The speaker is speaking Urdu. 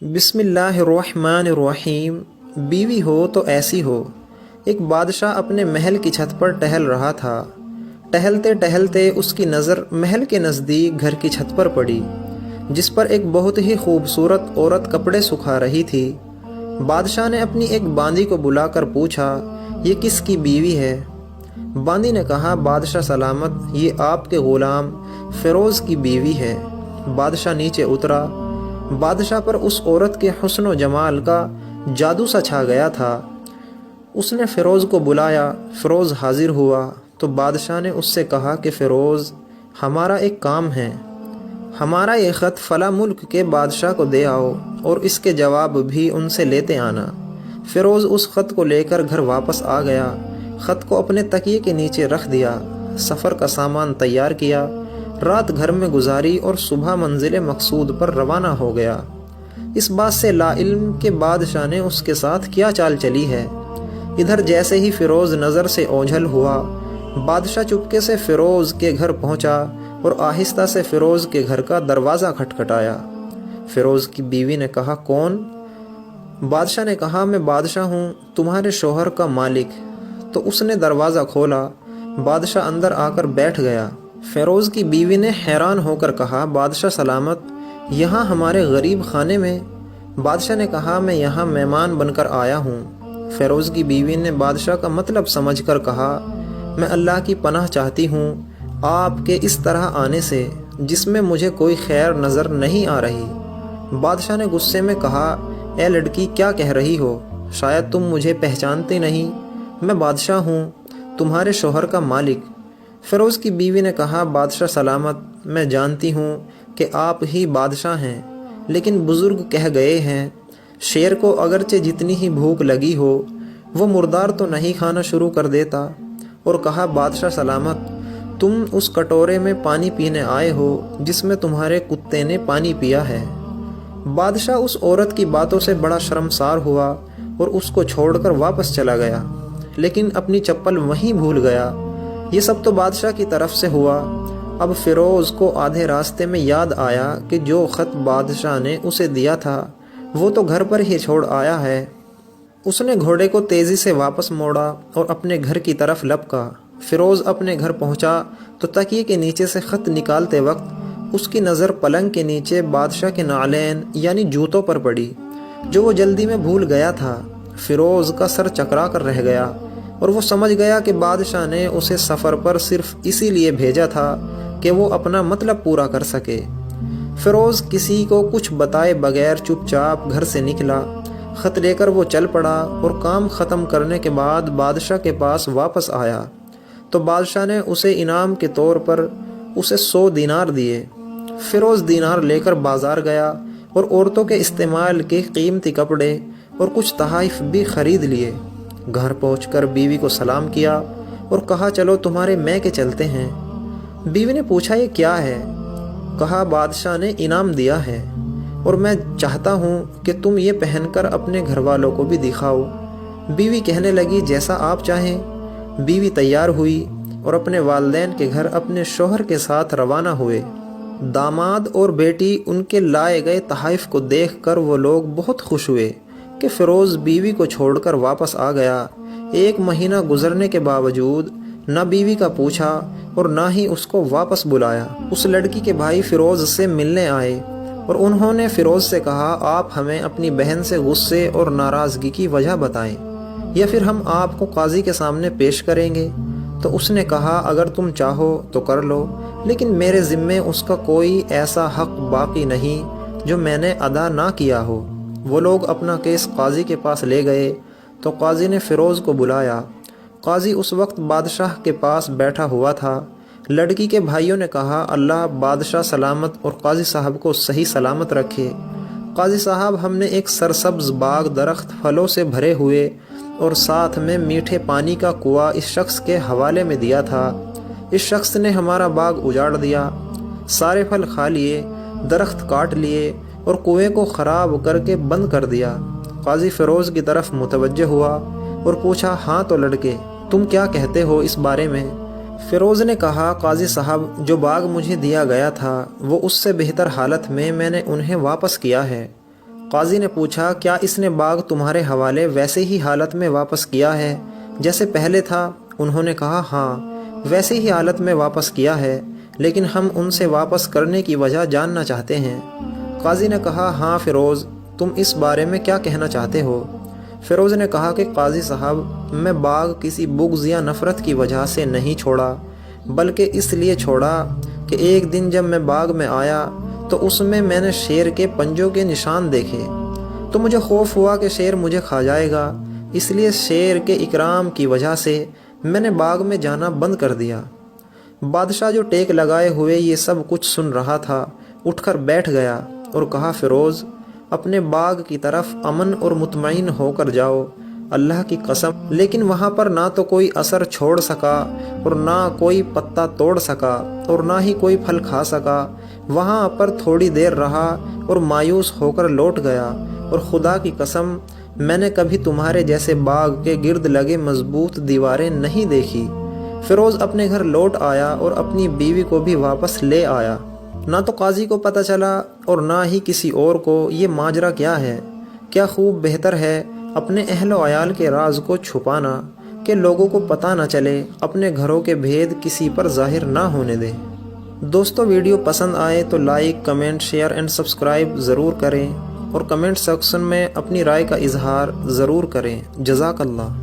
بسم اللہ الرحمن الرحیم۔ بیوی ہو تو ایسی ہو۔ ایک بادشاہ اپنے محل کی چھت پر ٹہل رہا تھا۔ ٹہلتے ٹہلتے اس کی نظر محل کے نزدیک گھر کی چھت پر پڑی، جس پر ایک بہت ہی خوبصورت عورت کپڑے سکھا رہی تھی۔ بادشاہ نے اپنی ایک باندی کو بلا کر پوچھا، یہ کس کی بیوی ہے؟ باندی نے کہا، بادشاہ سلامت، یہ آپ کے غلام فیروز کی بیوی ہے۔ بادشاہ نیچے اترا۔ بادشاہ پر اس عورت کے حسن و جمال کا جادو سا چھا گیا تھا۔ اس نے فیروز کو بلایا۔ فیروز حاضر ہوا تو بادشاہ نے اس سے کہا کہ فیروز، ہمارا ایک کام ہے، ہمارا یہ خط فلاں ملک کے بادشاہ کو دے آؤ اور اس کے جواب بھی ان سے لیتے آنا۔ فیروز اس خط کو لے کر گھر واپس آ گیا۔ خط کو اپنے تکیے کے نیچے رکھ دیا، سفر کا سامان تیار کیا، رات گھر میں گزاری اور صبح منزل مقصود پر روانہ ہو گیا۔ اس بات سے لا علم کہ بادشاہ نے اس کے ساتھ کیا چال چلی ہے۔ ادھر جیسے ہی فیروز نظر سے اوجھل ہوا، بادشاہ چپکے سے فیروز کے گھر پہنچا اور آہستہ سے فیروز کے گھر کا دروازہ کھٹکھٹایا۔ فیروز کی بیوی نے کہا، کون؟ بادشاہ نے کہا، میں بادشاہ ہوں، تمہارے شوہر کا مالک۔ تو اس نے دروازہ کھولا۔ بادشاہ اندر آ کر بیٹھ گیا۔ فیروز کی بیوی نے حیران ہو کر کہا، بادشاہ سلامت، یہاں ہمارے غریب خانے میں؟ بادشاہ نے کہا، میں یہاں مہمان بن کر آیا ہوں۔ فیروز کی بیوی نے بادشاہ کا مطلب سمجھ کر کہا، میں اللہ کی پناہ چاہتی ہوں آپ کے اس طرح آنے سے، جس میں مجھے کوئی خیر نظر نہیں آ رہی۔ بادشاہ نے غصے میں کہا، اے لڑکی، کیا کہہ رہی ہو؟ شاید تم مجھے پہچانتے نہیں۔ میں بادشاہ ہوں، تمہارے شوہر کا مالک۔ فیروز کی بیوی نے کہا، بادشاہ سلامت، میں جانتی ہوں کہ آپ ہی بادشاہ ہیں، لیکن بزرگ کہہ گئے ہیں، شیر کو اگرچہ جتنی ہی بھوک لگی ہو، وہ مردار تو نہیں کھانا شروع کر دیتا۔ اور کہا، بادشاہ سلامت، تم اس کٹورے میں پانی پینے آئے ہو جس میں تمہارے کتے نے پانی پیا ہے۔ بادشاہ اس عورت کی باتوں سے بڑا شرمسار ہوا اور اس کو چھوڑ کر واپس چلا گیا، لیکن اپنی چپل وہیں بھول گیا۔ یہ سب تو بادشاہ کی طرف سے ہوا۔ اب فیروز کو آدھے راستے میں یاد آیا کہ جو خط بادشاہ نے اسے دیا تھا وہ تو گھر پر ہی چھوڑ آیا ہے۔ اس نے گھوڑے کو تیزی سے واپس موڑا اور اپنے گھر کی طرف لپکا۔ فیروز اپنے گھر پہنچا تو تکیے کے نیچے سے خط نکالتے وقت اس کی نظر پلنگ کے نیچے بادشاہ کے نعلین یعنی جوتوں پر پڑی، جو وہ جلدی میں بھول گیا تھا۔ فیروز کا سر چکرا کر رہ گیا اور وہ سمجھ گیا کہ بادشاہ نے اسے سفر پر صرف اسی لیے بھیجا تھا کہ وہ اپنا مطلب پورا کر سکے۔ فیروز کسی کو کچھ بتائے بغیر چپ چاپ گھر سے نکلا۔ خط لے کر وہ چل پڑا اور کام ختم کرنے کے بعد بادشاہ کے پاس واپس آیا تو بادشاہ نے اسے انعام کے طور پر اسے 100 دینار دیے۔ فیروز دینار لے کر بازار گیا اور عورتوں کے استعمال کے قیمتی کپڑے اور کچھ تحائف بھی خرید لیے۔ گھر پہنچ کر بیوی کو سلام کیا اور کہا، چلو تمہارے میں کے چلتے ہیں۔ بیوی نے پوچھا، یہ کیا ہے؟ کہا، بادشاہ نے انعام دیا ہے اور میں چاہتا ہوں کہ تم یہ پہن کر اپنے گھر والوں کو بھی دکھاؤ۔ بیوی کہنے لگی، جیسا آپ چاہیں۔ بیوی تیار ہوئی اور اپنے والدین کے گھر اپنے شوہر کے ساتھ روانہ ہوئے۔ داماد اور بیٹی ان کے لائے گئے تحائف کو دیکھ کر وہ لوگ بہت خوش ہوئے کہ فیروز بیوی کو چھوڑ کر واپس آ گیا۔ 1 مہینہ گزرنے کے باوجود نہ بیوی کا پوچھا اور نہ ہی اس کو واپس بلایا۔ اس لڑکی کے بھائی فیروز سے ملنے آئے اور انہوں نے فیروز سے کہا، آپ ہمیں اپنی بہن سے غصے اور ناراضگی کی وجہ بتائیں یا پھر ہم آپ کو قاضی کے سامنے پیش کریں گے۔ تو اس نے کہا، اگر تم چاہو تو کر لو، لیکن میرے ذمے اس کا کوئی ایسا حق باقی نہیں جو میں نے ادا نہ کیا ہو۔ وہ لوگ اپنا کیس قاضی کے پاس لے گئے تو قاضی نے فیروز کو بلایا۔ قاضی اس وقت بادشاہ کے پاس بیٹھا ہوا تھا۔ لڑکی کے بھائیوں نے کہا، اللہ بادشاہ سلامت اور قاضی صاحب کو صحیح سلامت رکھے۔ قاضی صاحب، ہم نے ایک سرسبز باغ درخت پھلوں سے بھرے ہوئے اور ساتھ میں میٹھے پانی کا کنواں اس شخص کے حوالے میں دیا تھا۔ اس شخص نے ہمارا باغ اجاڑ دیا، سارے پھل کھا لیے، درخت کاٹ لیے اور کنویں کو خراب کر کے بند کر دیا۔ قاضی فیروز کی طرف متوجہ ہوا اور پوچھا، ہاں تو لڑکے، تم کیا کہتے ہو اس بارے میں؟ فیروز نے کہا، قاضی صاحب، جو باغ مجھے دیا گیا تھا وہ اس سے بہتر حالت میں نے انہیں واپس کیا ہے۔ قاضی نے پوچھا کیا اس نے باغ تمہارے حوالے ویسے ہی حالت میں واپس کیا ہے جیسے پہلے تھا؟ انہوں نے کہا ہاں ویسے ہی حالت میں واپس کیا ہے، لیکن ہم ان سے واپس کرنے کی وجہ جاننا چاہتے ہیں۔ قاضی نے کہا ہاں فیروز، تم اس بارے میں کیا کہنا چاہتے ہو؟ فیروز نے کہا کہ قاضی صاحب، میں باغ کسی بغض یا نفرت کی وجہ سے نہیں چھوڑا، بلکہ اس لیے چھوڑا کہ ایک دن جب میں باغ میں آیا تو اس میں نے شیر کے پنجوں کے نشان دیکھے، تو مجھے خوف ہوا کہ شیر مجھے کھا جائے گا، اس لیے شیر کے اکرام کی وجہ سے میں نے باغ میں جانا بند کر دیا۔ بادشاہ جو ٹیک لگائے ہوئے یہ سب کچھ سن رہا تھا اٹھ کر بیٹھ گیا اور کہا فیروز، اپنے باغ کی طرف امن اور مطمئن ہو کر جاؤ، اللہ کی قسم۔ لیکن وہاں پر نہ تو کوئی اثر چھوڑ سکا اور نہ کوئی پتا توڑ سکا اور نہ ہی کوئی پھل کھا سکا۔ وہاں پر تھوڑی دیر رہا اور مایوس ہو کر لوٹ گیا، اور خدا کی قسم میں نے کبھی تمہارے جیسے باغ کے گرد لگے مضبوط دیواریں نہیں دیکھی۔ فیروز اپنے گھر لوٹ آیا اور اپنی بیوی کو بھی واپس لے آیا۔ نہ تو قاضی کو پتہ چلا اور نہ ہی کسی اور کو یہ ماجرا کیا ہے۔ کیا خوب بہتر ہے اپنے اہل و عیال کے راز کو چھپانا کہ لوگوں کو پتہ نہ چلے، اپنے گھروں کے بھید کسی پر ظاہر نہ ہونے دیں۔ دوستو، ویڈیو پسند آئے تو like, comment, share and subscribe ضرور کریں، اور کمنٹ سیکشن میں اپنی رائے کا اظہار ضرور کریں۔ جزاک اللہ۔